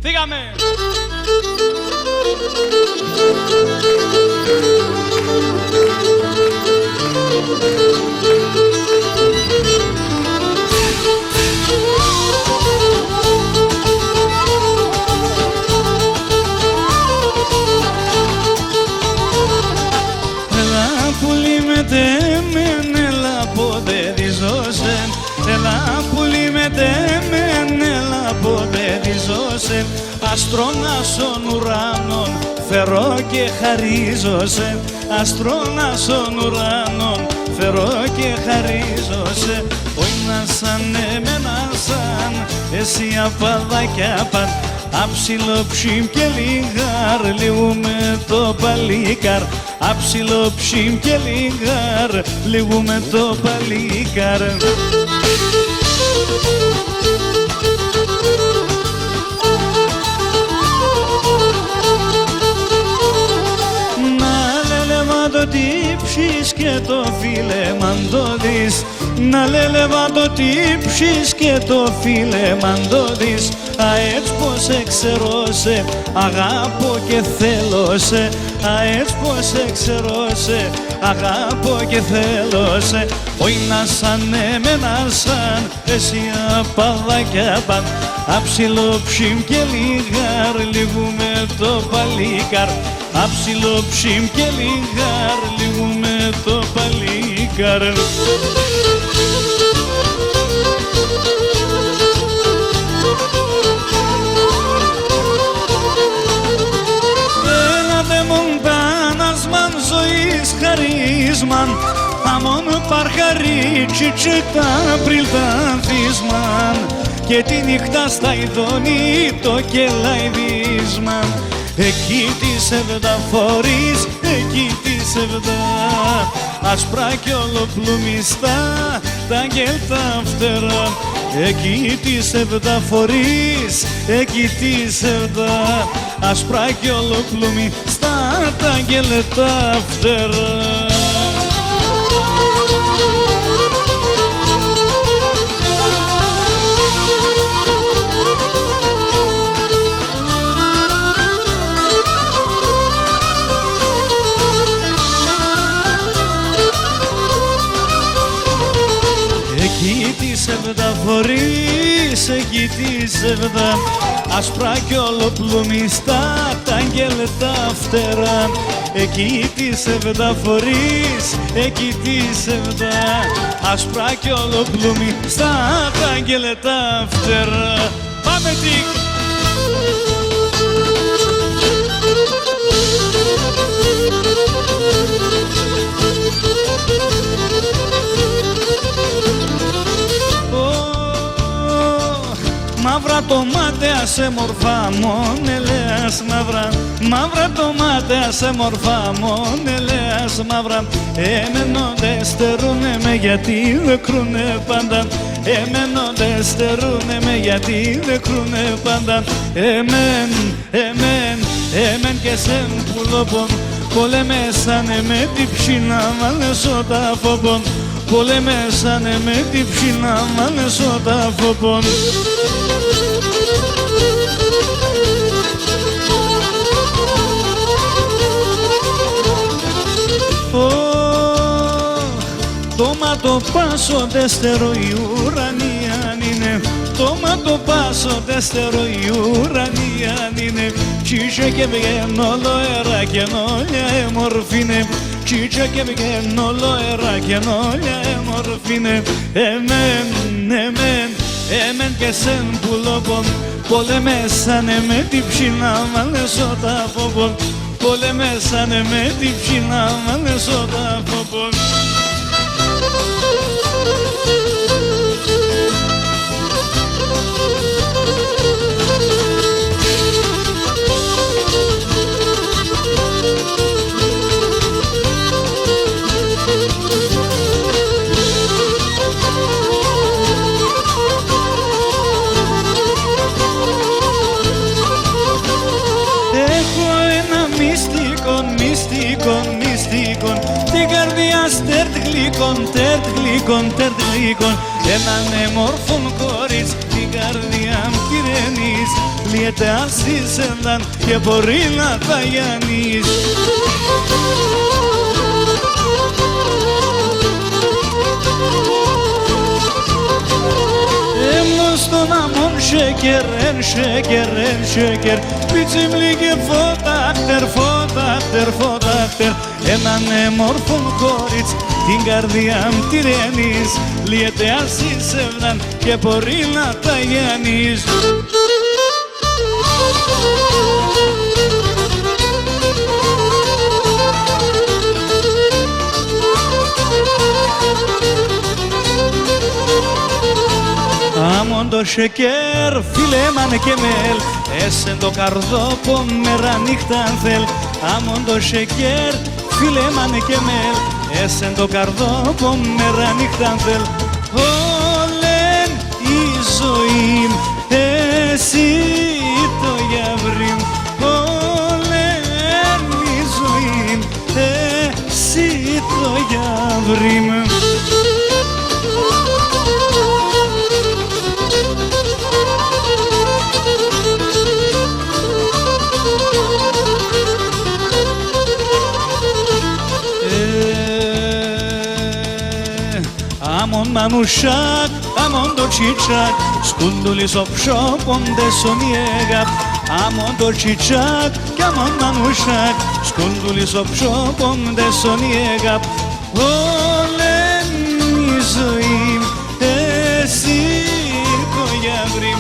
Πήγαμε! Έλα πουλί με τέμεν, έλα πότε διζώσεν. Έλα πουλί με τέμεν, έλα πότε διζώσεν. Αστρώνας ον ουράνων φερώ και χαρίζωσε. Αστρώνας ον ουράνων φερώ και χαρίζωσε. Όινα σαν εμένα σαν εσύ απαδάκια παν. Άψιλο ψήμ και λιγάρ, λιγούμε το παλίκαρ. Άψιλο ψήμ και λιγάρ, λιγούμε το παλίκαρ. Το τύψεις και το φίλεμαν το δεις. Να λέλεβα το τύψεις και το φίλεμαν το δεις. Α, έτσι πως εξαιρώ-σε, αγάπω και θέλω-σε. Α, έτσι πως εξαιρώ-σε, αγάπω και θέλω-σε. Όινα σαν εμένα σαν εσύ απαδάκια παν. Άψιλο ψήμ και λιγάρ, λιγούμε το παλίκαρ. Άψιλο ψήμ και λιγάρ, λιγούμε το παλίκαρ. Έλατε μοντάνας μαν ζωής χαρίσμαν. Αμόν παρχαρίτσι και τα πριλταθίσμαν. Και τη νύχτα στα ειδώνει το κελαϊδίσμαν. Εκεί τις εβδαφορείς, εκεί τις εβδα. Άσπρα κι ολοπλουμιστά τα αγγέλ τα φτερά. Εκεί τις εβδαφορείς, εκεί τις εβδα. Άσπρα κι ολοπλουμιστά τα αγγέλ τα φτερά. Εκεί τις εβδαφορείς, εκεί τις εβδα. Άσπρα κι ολοπλουμιστά τα αγγέλ τα φτερά. Εκεί τις εβδαφορείς, εκεί τις εβδα. Άσπρα κι ολοπλουμιστά τα αγγέλ τα φτερά. Πάμε τι! Μαύρα τομάτια σε μορφά μον ελέας μαύρα. Μαύρα τομάτια σε μορφά μον ελέας μαύρα. Εμένονται στερούνε με γιατί δεν κρούνε πάντα. Εμένονται στερούνε με γιατί δεν κρούνε πάντα. Εμέν και σεν πουλόπον. Πολεμέσανε με την ψήνα μάλεσο τα φοπον. Πολεμέσανε με την ψήνα μάλεσο τα φοπον. Τόμα το πάσο δέστερο η ουρανία είναι. Τόμα το πάσο δέστερο η ουρανία είναι. Τσίτσα και βγαίνω όλο αέρα και νόλια εμορφήνε. Τσίτσα και βγαίνω όλο αέρα και νόλια εμορφήνε. Εμέν και σεν πουλόπον. Πολεμέσανε με την ψήνα μάλεσο τα φοπον. Πολεμέσανε με την ψήνα μάλεσο τα φοπον. μυστικών, την καρδιά στέρτ γλυκόν, τερτ γλυκόν, έναν μόρφον κορίτσι την καρδιά μου κυρενείς, λιέται ασύσενταν και μπορεί να τα γιανείς. Στον αμόν şeker, şeker Biçimli φωτάκτερ Έναν μόρφον κορίτσι την καρδιά μου τυρενείς, λιέται ασύσευδαν και μπορεί να τα γιανείς. Άμον το σεκέρ, φίλε μάνε και μέλ, έσεν το καρδόπο μέρα νύχτα θέλ. Άμον το σεκέρ, φίλε μάνε και μέλ, έσεν το καρδόπο μέρα νύχτα θέλ. Όλεν η ζωή, εσύ το γιαυρί, όλεν η ζωή, εσύ το γιαυρί. Άμον μανουσάκ, άμον το τσιτσάκ, σκούντουλης ο ψόπον δεσον η έγαπ. Άμον το τσιτσάκ κι άμον μανουσάκ, σκούντουλης ο ψόπον δεσον η έγαπ. Όλεν η ζωή, εσύ το γιαυρί.